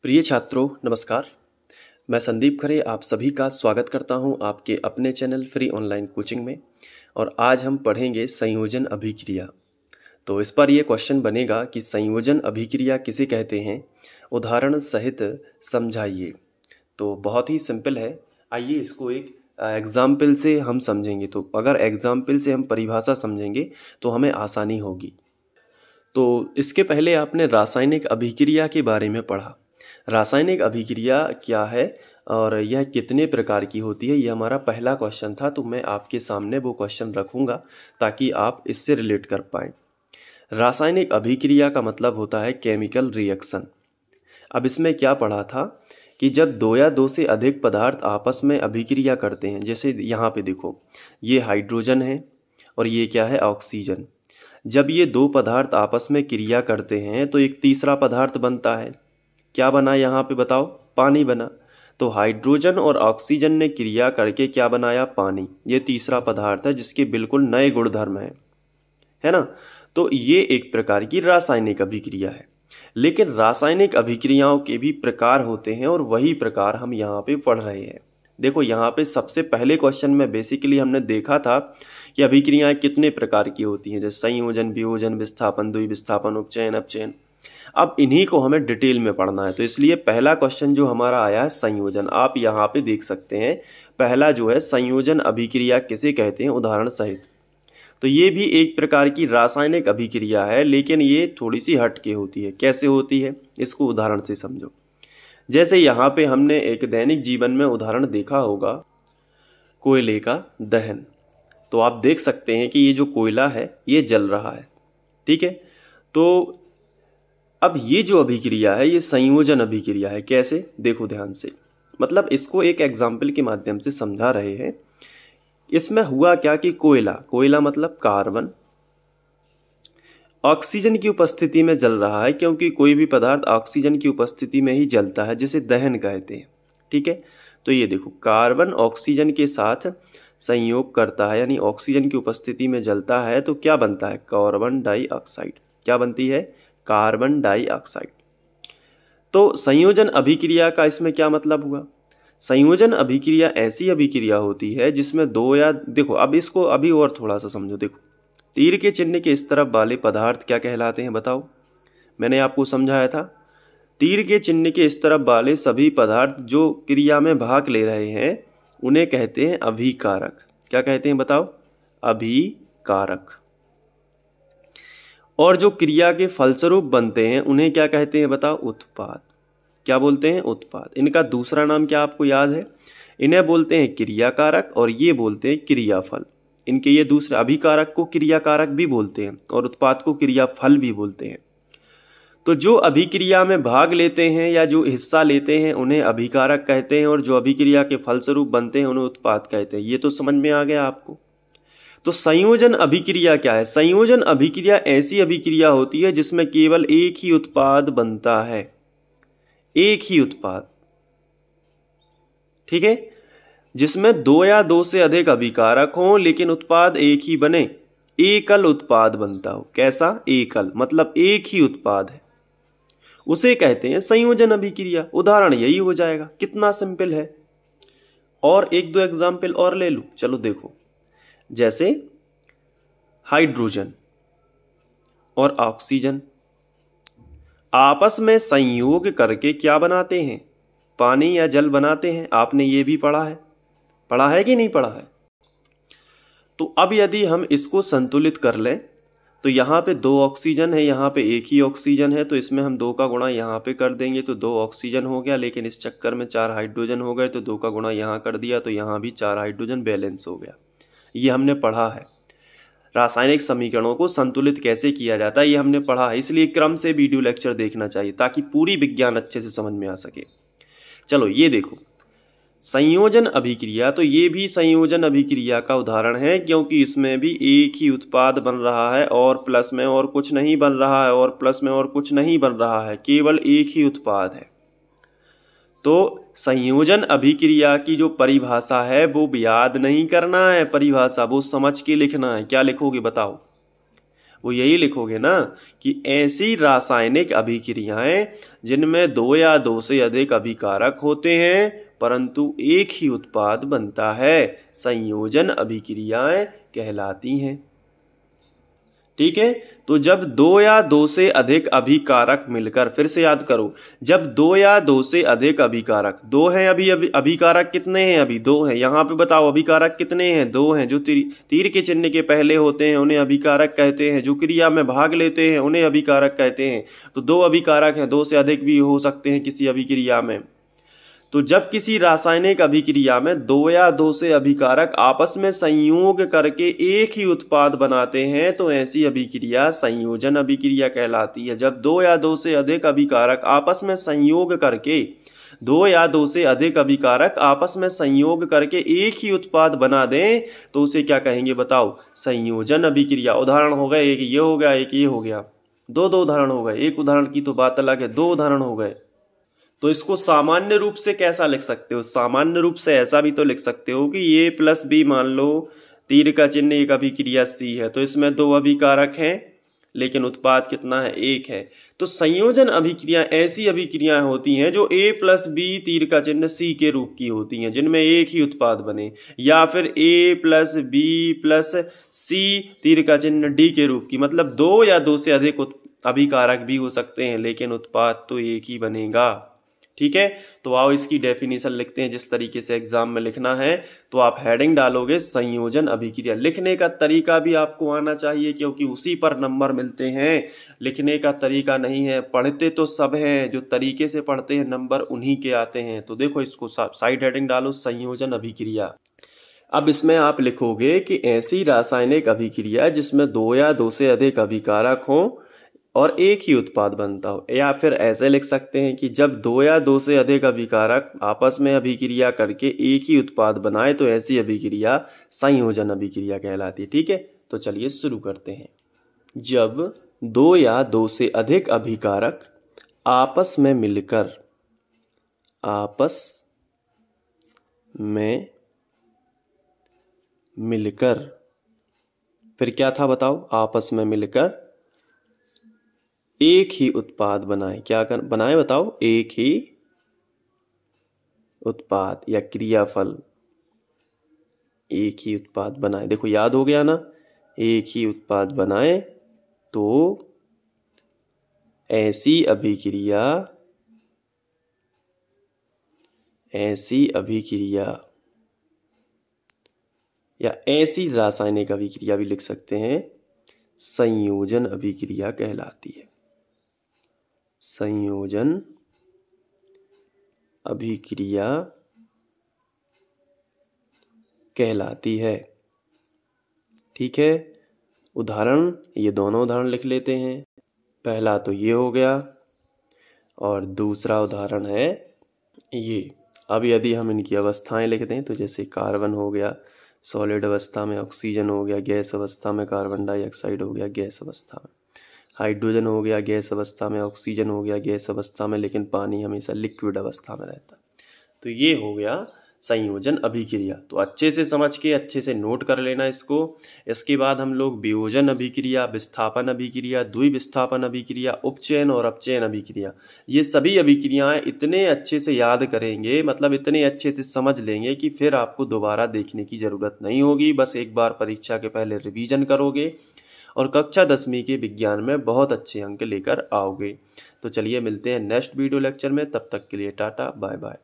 प्रिय छात्रों नमस्कार। मैं संदीप खरे आप सभी का स्वागत करता हूं आपके अपने चैनल फ्री ऑनलाइन कोचिंग में। और आज हम पढ़ेंगे संयोजन अभिक्रिया। तो इस पर यह क्वेश्चन बनेगा कि संयोजन अभिक्रिया किसे कहते हैं, उदाहरण सहित समझाइए। तो बहुत ही सिंपल है, आइए इसको एक एग्जाम्पल से हम समझेंगे। तो अगर एग्जाम्पल से हम परिभाषा समझेंगे तो हमें आसानी होगी। तो इसके पहले आपने रासायनिक अभिक्रिया के बारे में पढ़ा। रासायनिक अभिक्रिया क्या है और यह कितने प्रकार की होती है, यह हमारा पहला क्वेश्चन था। तो मैं आपके सामने वो क्वेश्चन रखूंगा ताकि आप इससे रिलेट कर पाएँ। रासायनिक अभिक्रिया का मतलब होता है केमिकल रिएक्शन। अब इसमें क्या पढ़ा था कि जब दो या दो से अधिक पदार्थ आपस में अभिक्रिया करते हैं, जैसे यहाँ पे देखो ये हाइड्रोजन है और ये क्या है, ऑक्सीजन। जब ये दो पदार्थ आपस में क्रिया करते हैं तो एक तीसरा पदार्थ बनता है। क्या बना यहाँ पे बताओ, पानी बना। तो हाइड्रोजन और ऑक्सीजन ने क्रिया करके क्या बनाया, पानी। ये तीसरा पदार्थ है जिसके बिल्कुल नए गुणधर्म है ना। तो ये एक प्रकार की रासायनिक अभिक्रिया है। लेकिन रासायनिक अभिक्रियाओं के भी प्रकार होते हैं और वही प्रकार हम यहाँ पे पढ़ रहे हैं। देखो यहाँ पे सबसे पहले क्वेश्चन में बेसिकली हमने देखा था कि अभिक्रियाएं कितने प्रकार की होती हैं, जैसे संयोजन, वियोजन, विस्थापन, द्विविस्थापन, उपचयन, अपचयन। अब इन्हीं को हमें डिटेल में पढ़ना है। तो इसलिए पहला क्वेश्चन जो हमारा आया है संयोजन, आप यहाँ पे देख सकते हैं। पहला जो है संयोजन अभिक्रिया किसे कहते हैं, उदाहरण सहित। तो ये भी एक प्रकार की रासायनिक अभिक्रिया है, लेकिन ये थोड़ी सी हटके होती है। कैसे होती है, इसको उदाहरण से समझो। जैसे यहाँ पे हमने एक दैनिक जीवन में उदाहरण देखा होगा, कोयले का दहन। तो आप देख सकते हैं कि ये जो कोयला है ये जल रहा है, ठीक है। तो अब ये जो अभिक्रिया है ये संयोजन अभिक्रिया है। कैसे, देखो ध्यान से, मतलब इसको एक एग्जाम्पल के माध्यम से समझा रहे हैं। इसमें हुआ क्या कि कोयला मतलब कार्बन ऑक्सीजन की उपस्थिति में जल रहा है, क्योंकि कोई भी पदार्थ ऑक्सीजन की उपस्थिति में ही जलता है, जिसे दहन कहते हैं, ठीक है। तो ये देखो कार्बन ऑक्सीजन के साथ संयोग करता है, यानी ऑक्सीजन की उपस्थिति में जलता है, तो क्या बनता है, कार्बन डाइऑक्साइड। क्या बनती है, कार्बन डाइऑक्साइड। तो संयोजन अभिक्रिया का इसमें क्या मतलब हुआ, संयोजन अभिक्रिया ऐसी अभिक्रिया होती है जिसमें दो या, देखो अब इसको अभी और थोड़ा सा समझो। देखो तीर के चिन्ह के इस तरफ वाले पदार्थ क्या कहलाते हैं बताओ, मैंने आपको समझाया था। तीर के चिन्ह के इस तरफ वाले सभी पदार्थ जो क्रिया में भाग ले रहे हैं उन्हें कहते हैं अभिकारक। क्या कहते हैं बताओ, अभिकारक। और जो क्रिया के फलस्वरूप बनते हैं उन्हें क्या कहते हैं बताओ, उत्पाद। क्या बोलते हैं, उत्पाद। इनका दूसरा नाम क्या आपको याद है, इन्हें बोलते हैं क्रियाकारक और ये बोलते हैं क्रियाफल। इनके ये दूसरे, अभिकारक को क्रियाकारक भी बोलते हैं और उत्पाद को क्रियाफल भी बोलते हैं। तो जो अभिक्रिया में भाग लेते हैं या जो हिस्सा लेते हैं उन्हें अभिकारक कहते हैं, और जो अभिक्रिया के फलस्वरूप बनते हैं उन्हें उत्पाद कहते हैं। ये तो समझ में आ गया आपको। तो संयोजन अभिक्रिया क्या है, संयोजन अभिक्रिया ऐसी अभिक्रिया होती है जिसमें केवल एक ही उत्पाद बनता है, एक ही उत्पाद, ठीक है। जिसमें दो या दो से अधिक अभिकारक हों लेकिन उत्पाद एक ही बने, एकल उत्पाद बनता हो। कैसा, एकल, मतलब एक ही उत्पाद है, उसे कहते हैं संयोजन अभिक्रिया। उदाहरण यही हो जाएगा, कितना सिंपल है। और एक दो एग्जाम्पल और ले लूं, चलो देखो। जैसे हाइड्रोजन और ऑक्सीजन आपस में संयोग करके क्या बनाते हैं, पानी या जल बनाते हैं। आपने ये भी पढ़ा है कि नहीं पढ़ा है। तो अब यदि हम इसको संतुलित कर लें तो यहाँ पे दो ऑक्सीजन है, यहाँ पे एक ही ऑक्सीजन है, तो इसमें हम दो का गुणा यहाँ पे कर देंगे तो दो ऑक्सीजन हो गया। लेकिन इस चक्कर में चार हाइड्रोजन हो गए, तो दो का गुणा यहाँ कर दिया तो यहाँ भी चार हाइड्रोजन, बैलेंस हो गया। ये हमने पढ़ा है। रासायनिक समीकरणों को संतुलित कैसे किया जाता है ये हमने पढ़ा है। इसलिए क्रम से वीडियो लेक्चर देखना चाहिए ताकि पूरी विज्ञान अच्छे से समझ में आ सके। चलो ये देखो संयोजन अभिक्रिया, तो ये भी संयोजन अभिक्रिया का उदाहरण है, क्योंकि इसमें भी एक ही उत्पाद बन रहा है और प्लस में और कुछ नहीं बन रहा है और प्लस में और कुछ नहीं बन रहा है, केवल एक ही उत्पाद है। तो संयोजन अभिक्रिया की जो परिभाषा है वो याद नहीं करना है, परिभाषा वो समझ के लिखना है। क्या लिखोगे बताओ, वो यही लिखोगे ना कि ऐसी रासायनिक अभिक्रियाएं जिनमें दो या दो से अधिक अभिकारक होते हैं परंतु एक ही उत्पाद बनता है, संयोजन अभिक्रियाएं कहलाती हैं। ठीक है, तो जब दो या दो से अधिक अभिकारक मिलकर, फिर से याद करो, जब दो या दो से अधिक अभिकारक, दो हैं अभी अभिकारक कितने हैं? अभी दो हैं। यहां पे बताओ अभिकारक कितने हैं? दो हैं। जो तीर के चिन्ह के पहले होते हैं उन्हें अभिकारक कहते हैं, जो क्रिया में भाग लेते हैं उन्हें अभिकारक कहते हैं। तो दो अभिकारक हैं, दो से अधिक भी हो सकते हैं किसी अभिक्रिया में। तो जब किसी रासायनिक अभिक्रिया में दो या दो से अभिकारक आपस में संयोग करके एक ही उत्पाद बनाते हैं तो ऐसी अभिक्रिया संयोजन अभिक्रिया कहलाती है। जब दो या दो से अधिक अभिकारक आपस में संयोग करके, दो या दो से अधिक अभिकारक आपस में संयोग करके एक ही उत्पाद बना दें तो उसे क्या कहेंगे बताओ? संयोजन अभिक्रिया। उदाहरण हो गए, एक ये हो गया, एक ये हो गया। दो उदाहरण हो गए, एक उदाहरण की तो बात अलग है, दो उदाहरण हो गए। तो इसको सामान्य रूप से कैसा लिख सकते हो? सामान्य रूप से ऐसा भी तो लिख सकते हो कि ए प्लस बी, मान लो तीर का चिन्ह एक अभिक्रिया सी है तो इसमें दो अभिकारक हैं लेकिन उत्पाद कितना है? एक है। तो संयोजन अभिक्रिया ऐसी अभिक्रियाएं होती हैं जो ए प्लस बी तीर का चिन्ह सी के रूप की होती हैं, जिनमें एक ही उत्पाद बने, या फिर ए प्लस बी प्लस सी तीर का चिन्ह डी के रूप की। मतलब दो या दो से अधिक अभिकारक भी हो सकते हैं लेकिन उत्पाद तो एक ही बनेगा। ठीक है, तो आओ इसकी डेफिनेशन लिखते हैं जिस तरीके से एग्जाम में लिखना है। तो आप हेडिंग डालोगे संयोजन अभिक्रिया। लिखने का तरीका भी आपको आना चाहिए क्योंकि उसी पर नंबर मिलते हैं। लिखने का तरीका नहीं है, पढ़ते तो सब हैं, जो तरीके से पढ़ते हैं नंबर उन्हीं के आते हैं। तो देखो इसको साइड हेडिंग डालो संयोजन अभिक्रिया। अब इसमें आप लिखोगे कि ऐसी रासायनिक अभिक्रिया जिसमें दो या दो से अधिक अभिकारक हो और एक ही उत्पाद बनता हो, या फिर ऐसे लिख सकते हैं कि जब दो या दो से अधिक अभिकारक आपस में अभिक्रिया करके एक ही उत्पाद बनाए तो ऐसी अभिक्रिया संयोजन अभिक्रिया कहलाती है। ठीक है, तो चलिए शुरू करते हैं। जब दो या दो से अधिक अभिकारक आपस में मिलकर फिर क्या था बताओ? आपस में मिलकर एक ही उत्पाद बनाए। क्या बनाए बताओ? एक ही उत्पाद या क्रियाफल, एक ही उत्पाद बनाए। देखो याद हो गया ना, एक ही उत्पाद बनाए तो ऐसी अभिक्रिया या ऐसी रासायनिक अभिक्रिया भी लिख सकते हैं, संयोजन अभिक्रिया कहलाती है। संयोजन अभिक्रिया कहलाती है। ठीक है, उदाहरण, ये दोनों उदाहरण लिख लेते हैं। पहला तो ये हो गया और दूसरा उदाहरण है ये। अब यदि हम इनकी अवस्थाएं लिख दें तो जैसे कार्बन हो गया सॉलिड अवस्था में, ऑक्सीजन हो गया गैस अवस्था में, कार्बन डाइऑक्साइड हो गया गैस अवस्था में, हाइड्रोजन हो गया गैस अवस्था में, ऑक्सीजन हो गया गैस अवस्था में, लेकिन पानी हमेशा लिक्विड अवस्था में रहता है। तो ये हो गया संयोजन अभिक्रिया। तो अच्छे से समझ के अच्छे से नोट कर लेना इसको। इसके बाद हम लोग वियोजन अभिक्रिया, विस्थापन अभिक्रिया, द्विविस्थापन अभिक्रिया, उपचयन और अपचयन अभिक्रिया, ये सभी अभिक्रियाएं इतने अच्छे से याद करेंगे, मतलब इतने अच्छे से समझ लेंगे कि फिर आपको दोबारा देखने की जरूरत नहीं होगी। बस एक बार परीक्षा के पहले रिवीजन करोगे और कक्षा 10वीं के विज्ञान में बहुत अच्छे अंक लेकर आओगे। तो चलिए मिलते हैं नेक्स्ट वीडियो लेक्चर में, तब तक के लिए टाटा बाय बाय।